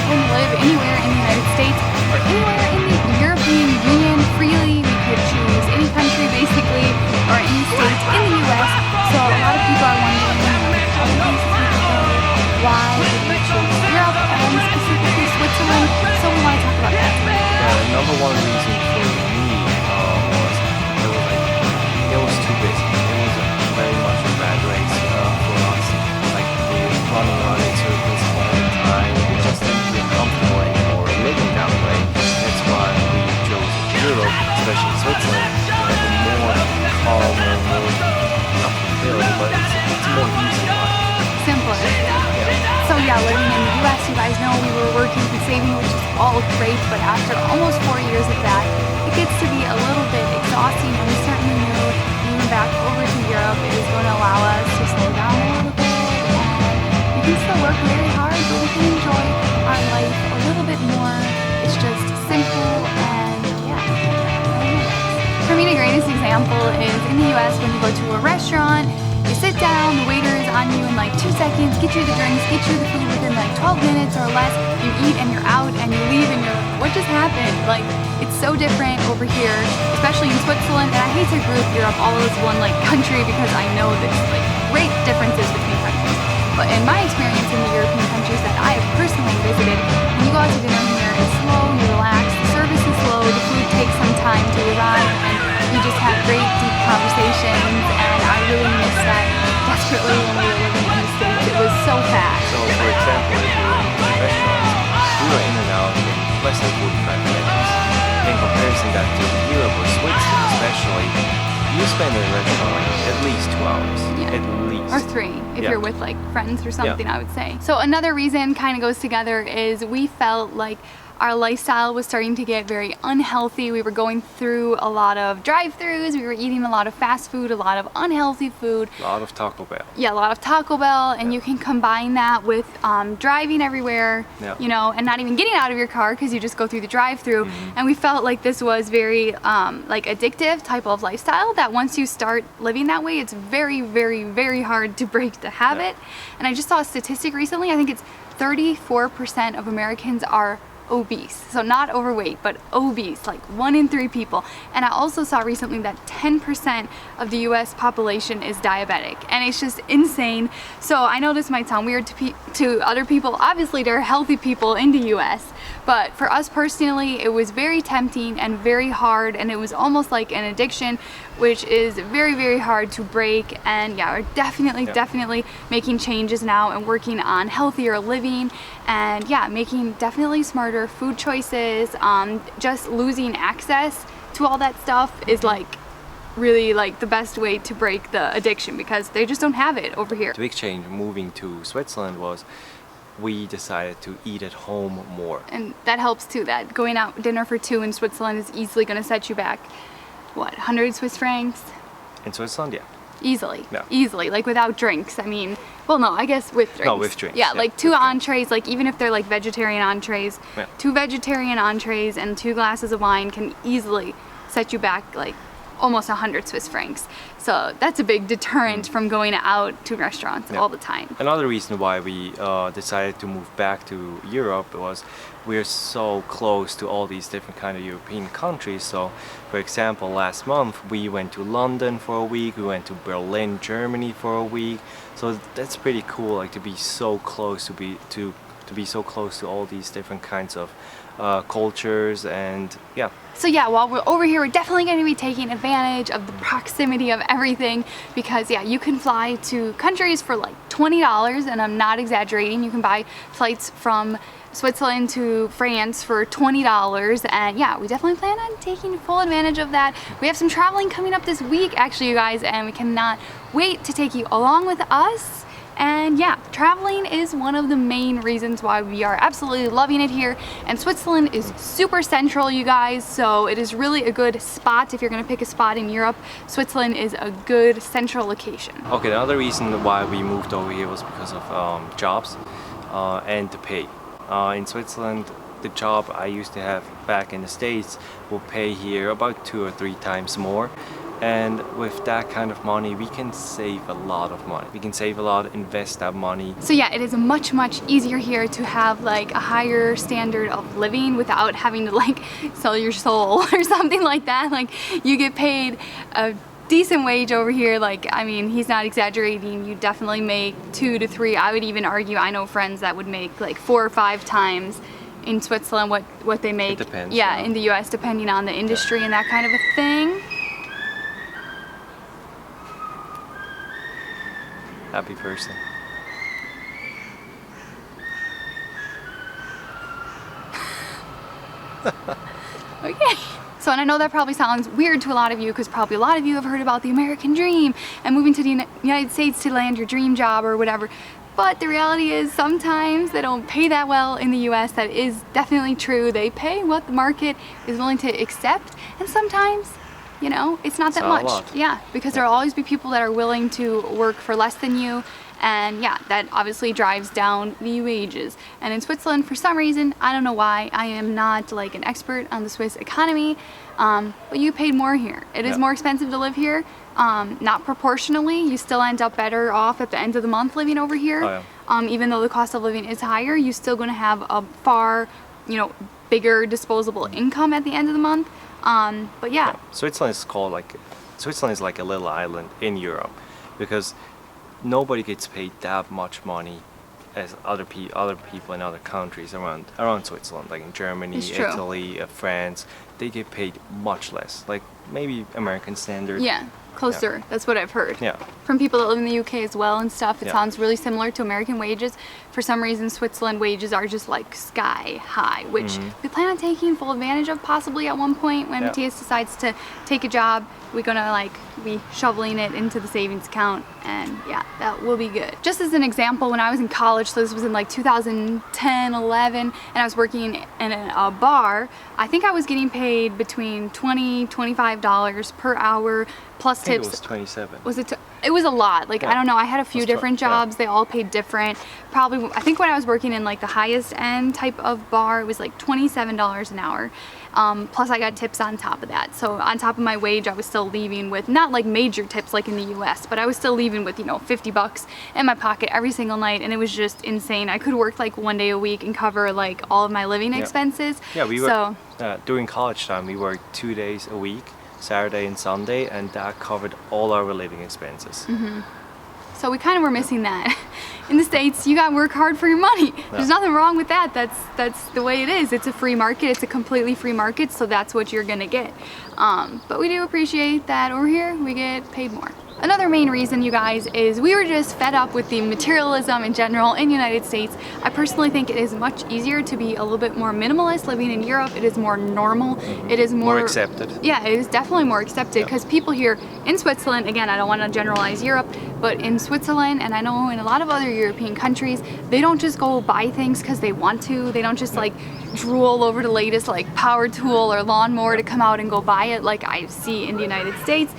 can live anywhere in the United States or anywhere in the European Union freely. We could choose any country basically or any state in the US. So a lot of people are wondering, like, all the places we could go, why did we choose Europe and specifically Switzerland? So we want to talk about that today. Yeah, the number one reason for me was it was too busy. It was very much a bad race for us. Like we were running in circles all the time. We just didn't feel comfortable anymore living that way. That's why we chose Europe, especially Switzerland, to have a more calmer, more not fulfilled, but it's more easy life. Simpler. Yeah. So yeah, living in the US, you guys know we were working and saving, which is all great, but after almost 4 years of that, it gets to be a little bit exhausting, and we certainly knew moving back over to Europe is going to allow us to slow down a little bit, and we can still work very hard, but we can enjoy our life a little bit more. It's just simple and yeah. For me, the greatest example is in the US when you go to a restaurant, you sit down, the waiter is on you in like 2 seconds, get you the drinks, get you the food within like 12 minutes or less. You eat and you're out and you leave and you're like, what just happened? Like, it's so different over here, especially in Switzerland. And I hate to group Europe all as one like country because I know there's like great differences between countries. But in my experience in the European countries that I have personally visited, when you go out to dinner here, it's slow, you relax, the service is slow, the food takes some time to arrive, and you just have great deep conversations, and I really miss that desperately when we were living in the States. It was so fast. So, for example, if you were in restaurants, we were in and out in less than 45 minutes. In comparison that to Europe or Switzerland especially, you spend in a restaurant like at least 2 hours. Yeah. At least. Or 3 if Yeah. you're with like friends or something, Yeah. I would say. So another reason kind of goes together is we felt like our lifestyle was starting to get very unhealthy. We were going through a lot of drive-thrus, we were eating a lot of fast food, a lot of unhealthy food. A lot of Taco Bell. Yeah, a lot of Taco Bell, and Yeah. you can combine that with driving everywhere, Yeah. you know, and not even getting out of your car because you just go through the drive-thru. And we felt like this was very like addictive type of lifestyle that once you start living that way, it's very, very, very hard to break the habit. And I just saw a statistic recently, I think it's 34% of Americans are obese. So not overweight, but obese, like 1 in 3 people. And I also saw recently that 10% of the US population is diabetic, and it's just insane. So I know this might sound weird to other people. Obviously there are healthy people in the US, but for us personally, it was very tempting and very hard, and it was almost like an addiction, which is very, very hard to break. And yeah, we're definitely making changes now and working on healthier living, and yeah, making definitely smarter food choices. Just losing access to all that stuff is like really like the best way to break the addiction because they just don't have it over here. The big change moving to Switzerland was we decided to eat at home more. And that helps too, that going out dinner for 2 in Switzerland is easily going to set you back, what, 100 Swiss francs? In Switzerland, yeah. Easily. Yeah. Easily, like without drinks. I mean, well, no, I guess with drinks. No, with drinks. Yeah, Yeah, like 2 with drinks. entrees, like even if they're like vegetarian entrees, Yeah. 2 vegetarian entrees and 2 glasses of wine can easily set you back like almost 100 Swiss francs. So that's a big deterrent from going out to restaurants Yeah. all the time. Another reason why we decided to move back to Europe was we're so close to all these different kind of European countries. So, for example, last month we went to London for a week, we went to Berlin, Germany for a week. So that's pretty cool, like to be so close to be so close to all these different kinds of cultures, and yeah. So yeah, while we're over here, we're definitely going to be taking advantage of the proximity of everything because yeah, you can fly to countries for like $20, and I'm not exaggerating. You can buy flights from Switzerland to France for $20, and yeah, we definitely plan on taking full advantage of that. We have some traveling coming up this week actually, you guys, and we cannot wait to take you along with us. And yeah, traveling is one of the main reasons why we are absolutely loving it here. And Switzerland is super central, you guys, so it is really a good spot. If you're gonna pick a spot in Europe, Switzerland is a good central location. Okay, the other reason why we moved over here was because of jobs and the pay. In Switzerland, the job I used to have back in the States will pay here about 2 or 3 times more. And with that kind of money, we can save a lot of money. We can save a lot, invest that money. So yeah, it is much easier here to have like a higher standard of living without having to like sell your soul or something like that. Like you get paid a decent wage over here. Like, I mean, he's not exaggerating. You definitely make 2 to 3. I would even argue, I know friends that would make like 4 or 5 times in Switzerland what they make. It depends, yeah, yeah. in the US, depending on the industry and that kind of a thing. Happy person. Okay. So, and I know that probably sounds weird to a lot of you because probably a lot of you have heard about the American dream and moving to the United States to land your dream job or whatever. But the reality is sometimes they don't pay that well in the US. That is definitely true. They pay what the market is willing to accept, and sometimes, you know, it's not that Not a much. lot. Yeah, because there will always be people that are willing to work for less than you. And yeah, that obviously drives down the wages. And in Switzerland, for some reason, I don't know why, I am not like an expert on the Swiss economy, but you paid more here. It is Yeah. more expensive to live here, not proportionally. You still end up better off at the end of the month living over here. Oh, yeah. Even though the cost of living is higher, you're still going to have a far, you know, bigger disposable income at the end of the month. But yeah. Switzerland is like a little island in Europe, because nobody gets paid that much money as other people in other countries around Switzerland, like in Germany, It's true. Italy, France. They get paid much less, like maybe American standard. Yeah, closer. That's what I've heard. Yeah. From people that live in the UK as well and stuff, it Yeah. sounds really similar to American wages. For some reason, Switzerland wages are just like sky high, which we plan on taking full advantage of possibly at one point when Yeah. Matthias decides to take a job. We're gonna like be shoveling it into the savings account, and yeah, that will be good. Just as an example, when I was in college, so this was in like 2010, 11, and I was working in a bar, I think I was getting paid between $20, $25 per hour plus I think tips. it was 27. Was it? It was a lot. Like, I Yeah. don't know. I had a few That's different yeah. jobs. They all paid different. Probably, I think when I was working in like the highest end type of bar, it was like $27 an hour. Plus I got tips on top of that. So on top of my wage, I was still leaving with not like major tips like in the US, but I was still leaving with, you know, 50 bucks in my pocket every single night. And it was just insane. I could work like 1 day a week and cover like all of my living Yeah. expenses. Yeah, we So, worked during college time. We worked 2 days a week, Saturday and Sunday, and that covered all our living expenses. So we kind of were missing that. In the States, you gotta work hard for your money. There's nothing wrong with that. That's the way it is. It's a free market. It's a completely free market, so that's what you're gonna get. But we do appreciate that over here we get paid more. Another main reason, you guys, is we were just fed up with the materialism in general in the United States. I personally think it is much easier to be a little bit more minimalist living in Europe. It is more normal. It is More accepted. Yeah, it is definitely more accepted Yeah. because people here in Switzerland, again, I don't want to generalize Europe, but in Switzerland, and I know in a lot of other European countries, they don't just go buy things because they want to. They don't just like drool over the latest like power tool or lawnmower to come out and go buy it like I see in the United States.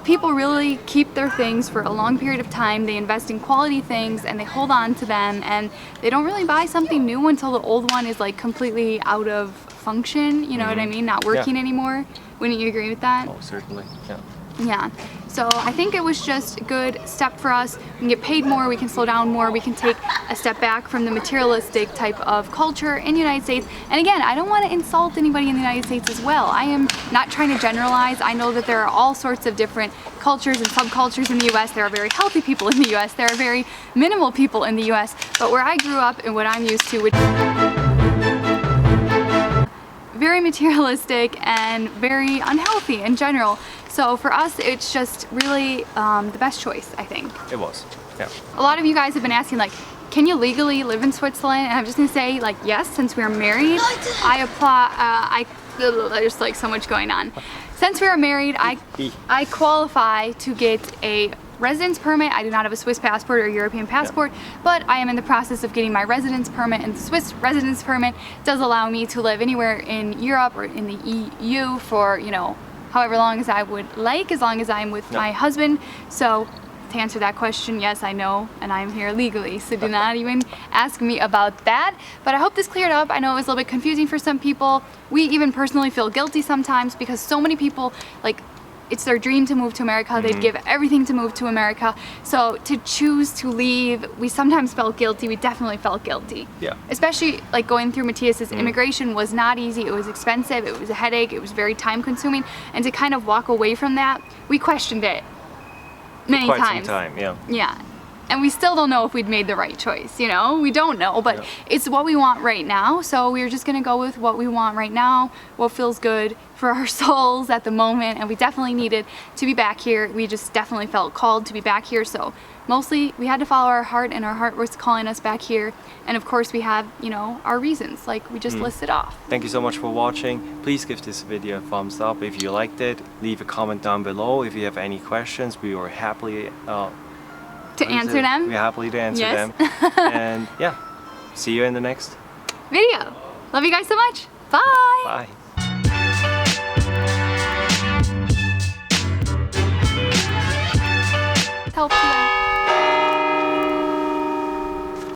People really keep their things for a long period of time. They invest in quality things and they hold on to them, and they don't really buy something new until the old one is like completely out of function. You know what I mean? Not working anymore. Wouldn't you agree with that? Oh, certainly. Yeah. Yeah. So I think it was just a good step for us. We can get paid more, we can slow down more, we can take a step back from the materialistic type of culture in the United States. And again, I don't want to insult anybody in the United States as well. I am not trying to generalize. I know that there are all sorts of different cultures and subcultures in the US. There are very healthy people in the US. There are very minimal people in the US. But where I grew up and what I'm used to, which very materialistic and very unhealthy in general. So for us, it's just really the best choice, I think. It was. Yeah. A lot of you guys have been asking, like, can you legally live in Switzerland? And I'm just gonna say, like, yes, since we're married, I apply. There's like so much going on. Since we are married, I qualify to get a residence permit. I do not have a Swiss passport or European passport, but I am in the process of getting my residence permit, and the Swiss residence permit does allow me to live anywhere in Europe or in the EU for, you know, however long as I would like, as long as I'm with my husband. So to answer that question, yes, I know, and I'm here legally, so do not even ask me about that. But I hope this cleared up. I know it was a little bit confusing for some people. We even personally feel guilty sometimes because so many people, like, it's their dream to move to America. They'd give everything to move to America. So to choose to leave, we sometimes felt guilty. We definitely felt guilty. Yeah. Especially like going through Matthias's immigration was not easy. It was expensive. It was a headache. It was very time consuming. And to kind of walk away from that, we questioned it many Quite times. some time, yeah. Yeah. And we still don't know if we'd made the right choice, you know? We don't know, but it's what we want right now. So we're just gonna go with what we want right now, what feels good for our souls at the moment. And we definitely needed to be back here. We just definitely felt called to be back here. So mostly we had to follow our heart, and our heart was calling us back here. And of course we have, you know, our reasons, like we just listed off. Thank you so much for watching. Please give this video a thumbs up if you liked it. Leave a comment down below if you have any questions. We were happily To answer them. We're happy to answer Yes. them. And yeah, see you in the next Video. Love you guys so much. Bye. Bye.